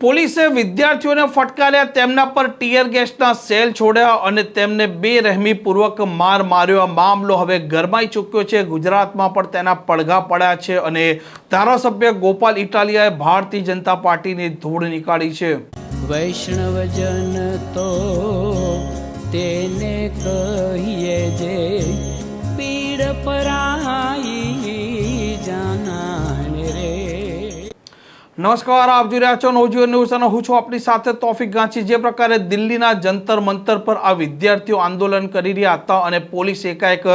પોલીસે વિદ્યાર્થીઓને ફટકાર્યા, તેમના પર ટીયર ગેસના સેલ છોડ્યા અને તેમને બેરહેમીપૂર્વક માર માર્યો. આ મામલો હવે ગરમાઈ ચૂક્યો છે. ગુજરાતમાં પણ તેના પડઘા પડ્યા છે અને ધારાસભ્ય ગોપાલ ઇટાલિયાએ ભારતીય જનતા પાર્ટીની ધૂળ નીકાળી છે. વૈષ્ણવજન તો તેને કહીએ જે પીડ પરાઈ જાનાને રે. નમસ્કાર, આપ જોઈ રહ્યા છો નવજીવન ન્યૂઝ અને હું છું આપની સાથે તોફિક ગાંચી. જે પ્રકારે દિલ્હીના જંતર મંતર પર આ વિદ્યાર્થીઓ આંદોલન કરી રહ્યા હતા અને પોલીસ એકાએક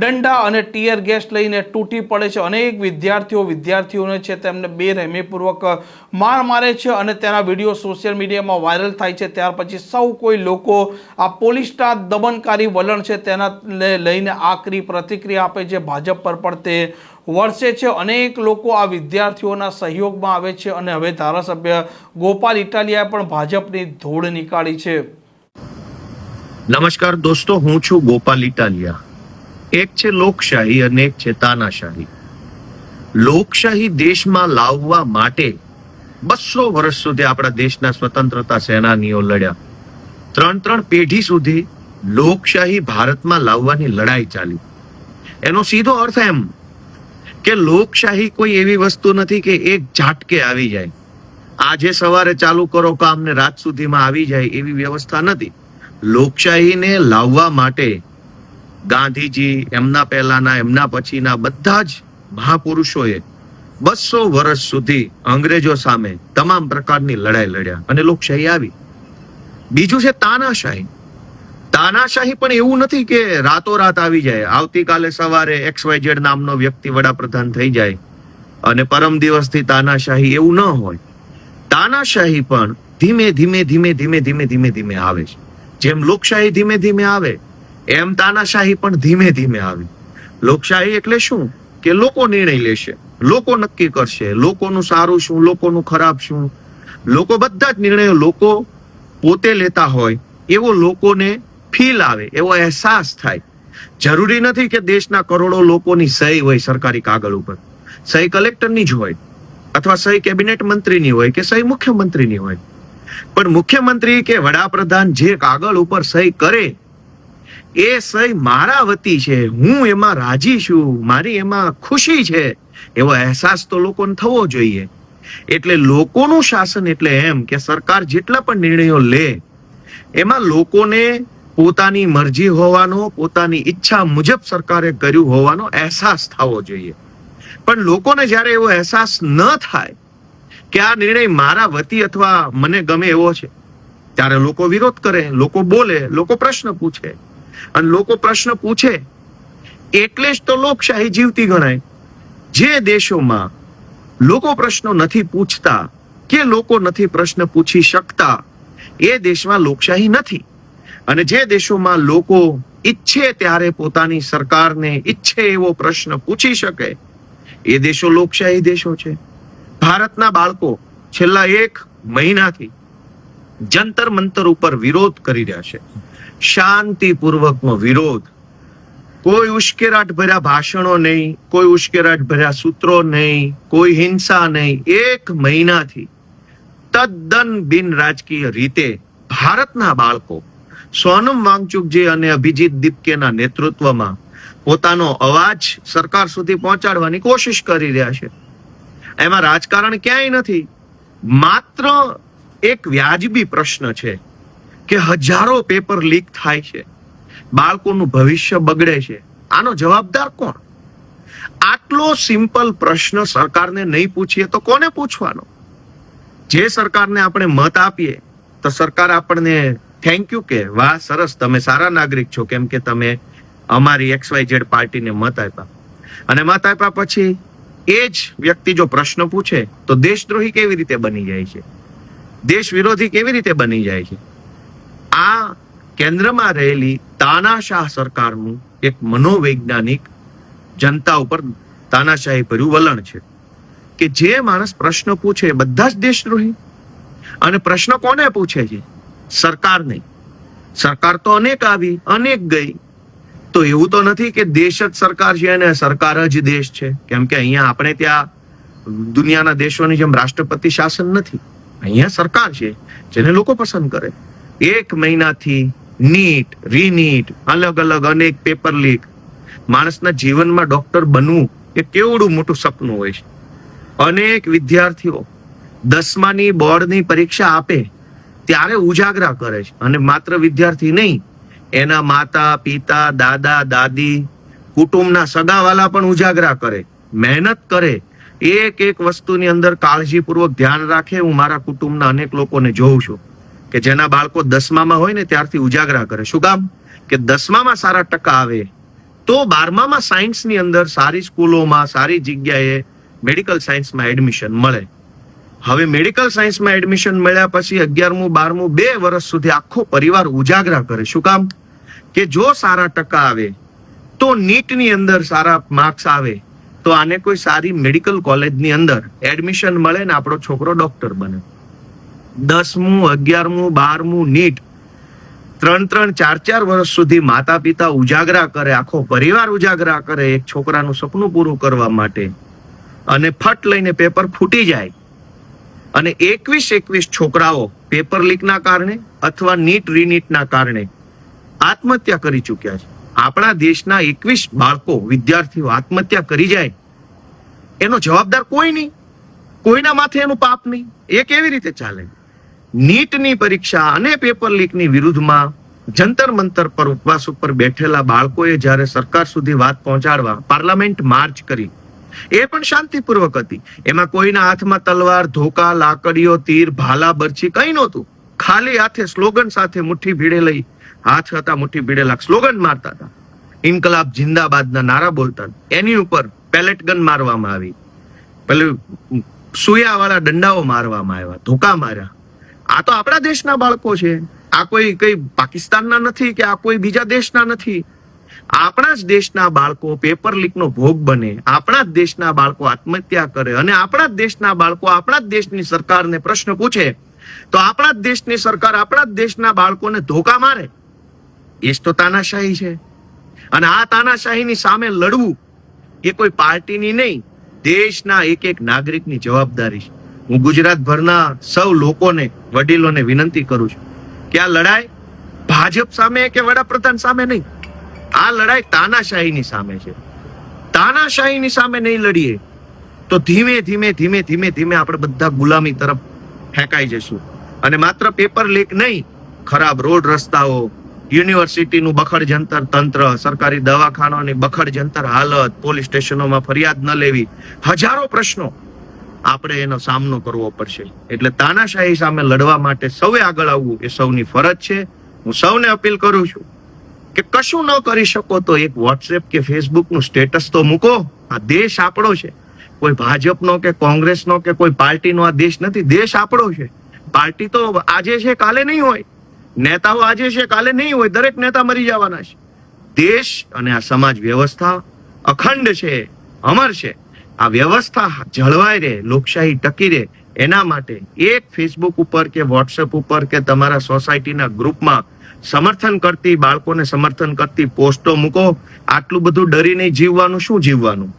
દંડા અને ટીયર ગેસ લઈને તૂટી પડે છે. અનેક વિદ્યાર્થીઓને છે તેમને બેરહેમીપૂર્વક માર મારે છે અને તેના વિડીયો સોશિયલ મીડિયામાં વાયરલ થાય છે. ત્યાર પછી સૌ કોઈ લોકો આ પોલીસના દમનકારી વલણ છે તેના લઈને આકરી પ્રતિક્રિયા આપે છે. ભાજપ પર પણ તે વર્ષે છે. અનેક લોકો આ વિદ્યાર્થીઓના સહયોગમાં આવે છે અને હવે ધારાસભ્ય ગોપાલ ઇટાલિયાએ પણ ભાજપની ધૂળ નીકાળી છે. નમસ્કાર દોસ્તો, હું છું ગોપાલ ઇટાલિયા. એક છે લોકશાહી અને એક છે તાનાશાહી. લોકશાહી દેશમાં લાવવા માટે 200 વર્ષ સુધી આપણા દેશના સ્વતંત્રતા સેનાનીઓ લડ્યા. 3 પેઢી સુધી લોકશાહી ભારતમાં લાવવાની લડાઈ ચાલી. એનો સીધો અર્થ એમ કે લોકશાહી કોઈ એવી વસ્તુ નથી કે એક ઝાટકે આવી જાય. આજે સવારે ચાલુ કરો કામ ને રાત સુધીમાં આવી જાય એવી વ્યવસ્થા નથી. લોકશાહીને લાવવા માટે ગાંધીજી, એમના પહેલાના, એમના પછીના બધા જ મહાપુરુષોએ 200 વર્ષ સુધી અંગ્રેજો સામે તમામ પ્રકારની લડાઈ લડ્યા અને લોકશાહી આવી. બીજું છે તાનાશાહી. તાનાશાહી પણ એવું નથી કે રાતોરાત આવી જાય. આવતીકાલે સવારે XYZ નામનો વ્યક્તિ વડાપ્રધાન થઈ જાય અને પરમ દિવસથી તાનાશાહી, એવું ન હોય. તાનાશાહી પણ ધીમે ધીમે આવે છે. જેમ લોકશાહી ધીમે ધીમે આવે એમ તાનાશાહી પણ ધીમે ધીમે આવે. લોકશાહી એટલે શું? કે લોકો નિર્ણય લેશે, લોકો નક્કી કરશે, લોકોનું સારું શું, લોકોનું ખરાબ શું. લોકો બધા જ નિર્ણયો લોકો પોતે લેતા હોય એવો લોકોને ફીલ આવે, એવો અહેસાસ થાય. જરૂરી નથી કે દેશના કરોડો લોકોની સહી હોય સરકારી કાગળ ઉપર. સહી કલેક્ટરની જ હોય અથવા સહી કેબિનેટ મંત્રીની હોય કે સહી મુખ્યમંત્રીની હોય. પણ મુખ્યમંત્રી કે વડાપ્રધાન જે કાગળ ઉપર સહી કરે એ સહી મારા વતી છે, હું એમાં રાજી છું, મારી એમાં ખુશી છે, એવો અહેસાસ તો લોકોને થવો જોઈએ. એટલે લોકોનું શાસન એટલે એમ કે સરકાર જેટલા પણ નિર્ણયો લે એમાં લોકોને પોતાની મરજી હોવાનો, પોતાની ઈચ્છા મુજબ સરકારે કર્યું હોવાનો અહેસાસ થવો જોઈએ. પણ લોકોને જ્યારે એવો અહેસાસ ન થાય કે આ નિર્ણય મારા વતી અથવા મને ગમે એવો છે, ત્યારે લોકો વિરોધ કરે, લોકો બોલે, લોકો પ્રશ્ન પૂછે. અને લોકો પ્રશ્ન પૂછે એટલે જ તો લોકશાહી જીવતી ગણાય. જે દેશોમાં લોકો પ્રશ્નો નથી પૂછતા કે લોકો નથી પ્રશ્ન પૂછી શકતા એ દેશમાં લોકશાહી નથી. અને જે દેશોમાં લોકો ઈચ્છે ત્યારે પોતાની સરકારને ઈચ્છે એવો પ્રશ્ન પૂછી શકે એ દેશો લોકશાહી દેશો છે. ભારતના બાળકો છેલ્લા 1 મહિનાથી જંતર મંતર ઉપર વિરોધ કરી રહ્યા છે. શાંતિપૂર્વકનો વિરોધ. કોઈ ઉશ્કેરાટ ભર્યા ભાષણો નહીં, કોઈ ઉશ્કેરાટ ભર્યા સૂત્રો નહીં, કોઈ હિંસા નહીં. 1 મહિનાથી તદ્દન બિન રાજકીય રીતે ભારતના બાળકો સોનમ વાંગચુકજી અને અભિજીત દીપકેના નેતૃત્વમાં પોતાનો અવાજ સરકાર સુધી પહોંચાડવાની કોશિશ કરી રહ્યા છે. એમાં રાજકારણ ક્યાંય નથી. માત્ર એક વ્યાજબી પ્રશ્ન છે કે હજારો પેપર લીક થાય છે, બાળકોનું ભવિષ્ય બગડે છે, આનો જવાબદાર કોણ? આટલો સિમ્પલ પ્રશ્ન સરકારને નહીં પૂછીએ તો કોને પૂછવાનો? જે સરકારને આપણે મત આપીએ તો સરકાર આપણને થેન્ક યુ કે વાહ સરસ, તમે સારા નાગરિક છો કેમ કે તમે અમારી XYZ પાર્ટીને મત આપ્યા. અને મત આપ્યા પછી એ જ વ્યક્તિ જો પ્રશ્ન પૂછે તો દેશદ્રોહી કેવી રીતે બની જાય છે, દેશ વિરોધી કેવી રીતે બની જાય છે? આ કેન્દ્રમાં રહેલી તાનાશાહ સરકારનું એક મનોવૈજ્ઞાનિક જનતા ઉપર તાનાશાહી ભર્યું વલણ છે કે જે માણસ પ્રશ્ન પૂછે બધા જ દેશદ્રોહી. અને પ્રશ્ન કોને પૂછે છે? સરકાર નહીં. સરકાર તો અનેક આવી, અનેક ગઈ. તો એવું તો નથી કે દેશ જ સરકાર છે અને સરકાર જ દેશ છે. કેમ કે અહીંયા આપણે ત્યાં દુનિયાના દેશોની જેમ રાષ્ટ્રપતિ શાસન નથી. અહીંયા સરકાર છે જેને લોકો પસંદ કરે. 1 મહિનાથી નીટ રીનીટ અલગ અલગ અનેક પેપર લીક. માણસના જીવનમાં ડોક્ટર બનવું એ કેવડું મોટું સપનું હોય છે. અનેક વિદ્યાર્થીઓ 10માની બોર્ડની પરીક્ષા આપે ત્યારે ઉજાગરા કરે છે, અને માત્ર વિદ્યાર્થી નહીં, એના માતા પિતા દાદા દાદી કુટુંબના સગાવાલા પણ ઉજાગરા કરે, મહેનત કરે, એક એક વસ્તુની અંદર કાળજીપૂર્વક ધ્યાન રાખે. હું મારા કુટુંબના અનેક લોકોને જોઉં છું કે જેના બાળકો 10મામાં હોય ને ત્યારથી ઉજાગરા કરે. શું કામ? કે 10મામાં સારા ટકા આવે તો 12મામાં સાયન્સની અંદર સારી સ્કૂલોમાં સારી જગ્યાએ મેડિકલ સાયન્સમાં એડમિશન મળે. હવે મેડિકલ સાયન્સમાં એડમિશન મળ્યા પછી 11મું 12મું 2 વર્ષ સુધી આખો પરિવાર ઉજાગરા કરે. શું કામ? કે જો સારા ટકા આવે તો નીટની અંદર સારા માર્ક્સ આવે તો આને કોઈ સારી મેડિકલ કોલેજની અંદર એડમિશન મળે ને આપણો છોકરો ડોક્ટર બને. 10મું 11મું 12મું નીટ 3-3 4-4 વર્ષ સુધી માતા પિતા ઉજાગરા કરે, આખો પરિવાર ઉજાગરા કરે એક છોકરાનું સપનું પૂરું કરવા માટે, અને ફટ લઈને પેપર ફૂટી જાય. અને 21 છોકરાઓ પેપર લીકના કારણે અથવા નીટ રીનીટના કારણે આત્મહત્યા કરી ચૂક્યા છે. આપણા દેશના 21 બાળકો વિદ્યાર્થીઓ આત્મહત્યા કરી જાય એનો જવાબદાર કોઈ નહીં, કોઈના માથે એનું પાપ નહીં. એ કેવી રીતે ચાલે? નીટની પરીક્ષા અને પેપર લીકની વિરુદ્ધમાં જંતર મંતર પર ઉપવાસ ઉપર બેઠેલા બાળકોએ જ્યારે સરકાર સુધી વાત પહોંચાડવા પાર્લામેન્ટ માર્ચ કરી, એ પણ શાંતિપૂર્વક હતી. એમાં કોઈના હાથમાં તલવાર ધોકા લાકડીઓ તીર ભાલા બરછી કઈ નહોતું. ખાલી હાથે સ્લોગન સાથે મુઠ્ઠી ભીડે લઈ, હાથ હતા મુઠ્ઠી ભીડેલા, સ્લોગન મારતા હતા, ઇન્કલાબ જિંદાબાદના નારા બોલતા. એની ઉપર પેલેટ ગન મારવામાં આવી, પેલું સુયા વાળા દંડાઓ મારવામાં આવ્યા, ધોકા માર્યા. આ તો આપણા દેશના બાળકો છે. આ કોઈ કઈ પાકિસ્તાનના નથી કે આ કોઈ બીજા દેશના નથી. આપણા જ દેશના બાળકો પેપર લીકનો ભોગ બને, આપણા જ દેશના બાળકો આત્મહત્યા કરે, અને આપણા જ દેશના બાળકો આપણા જ દેશની સરકારને પ્રશ્ન પૂછે તો આપણા જ દેશની સરકાર આપણા જ દેશના બાળકોને ધોકા મારે. એ જ તો તાનાશાહી છે. અને આ તાનાશાહીની સામે લડવું એ કોઈ પાર્ટીની નહીં, દેશના એક એક નાગરિકની જવાબદારી છે. હું ગુજરાતભરના સૌ લોકોને, વડીલોને વિનંતી કરું છું કે આ લડાઈ ભાજપ સામે કે વડાપ્રધાન સામે નહીં, આ લડાઈ તાનાશાહીની સામે છે. તાનાશાહીની સામે નહીં લડીએ તો ધીમે ધીમે ધીમે ધીમે ધીમે આપણે બધા ગુલામી તરફ ફેંકાઈ જશું. અને માત્ર પેપર લીક નહીં, ખરાબ રોડ રસ્તાઓ, યુનિવર્સિટીનું બખડ જંતર તંત્ર, સરકારી દવાખાનાની બખડ જંતર હાલત, પોલીસ સ્ટેશનોમાં ફરિયાદ ન લેવી, હજારો પ્રશ્નો આપણે એનો સામનો કરવો પડશે. એટલે તાનાશાહી સામે લડવા માટે સૌએ આગળ આવવું એ સૌની ફરજ છે. હું સૌને અપીલ કરું છું કે કશું ન કરી શકો તો એક વોટ્સએપ કે ફેસબુકનું સ્ટેટસ તો મૂકો. આ દેશ આપણો છે, કોઈ ભાજપનો કે કોંગ્રેસનો કે કોઈ પાર્ટીનો આ દેશ નથી. દેશ આપણો છે. પાર્ટી તો આજે છે કાલે નહીં હોય, નેતાઓ આજે છે કાલે નહીં હોય, દરેક નેતા મરી જવાના છે. દેશ અને આ સમાજ વ્યવસ્થા અખંડ છે, અમર છે. આ વ્યવસ્થા જળવાઈ રહે, લોકશાહી ટકી રહે, એના માટે એક ફેસબુક ઉપર કે વોટ્સએપ ઉપર કે તમારા સોસાયટીના ગ્રુપમાં સમર્થન કરતી, બાળકોને સમર્થન કરતી પોસ્ટો મૂકો. આટલું બધું ડરીને જીવવાનું શું જીવવાનું?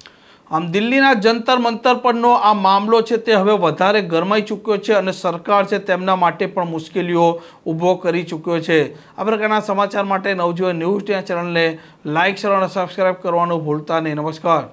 આમ દિલ્હીના જંતર મંતર પરનો આ મામલો છે તે હવે વધારે ગરમાઈ ચૂક્યો છે અને સરકાર છે તેમના માટે પણ મુશ્કેલીઓ ઊભો કરી ચૂક્યો છે. આ પ્રકારના સમાચાર માટે નવજીવન ન્યૂઝ ચેનલને લાઇક, શેર અને સબસ્ક્રાઇબ કરવાનું ભૂલતા નહીં. નમસ્કાર.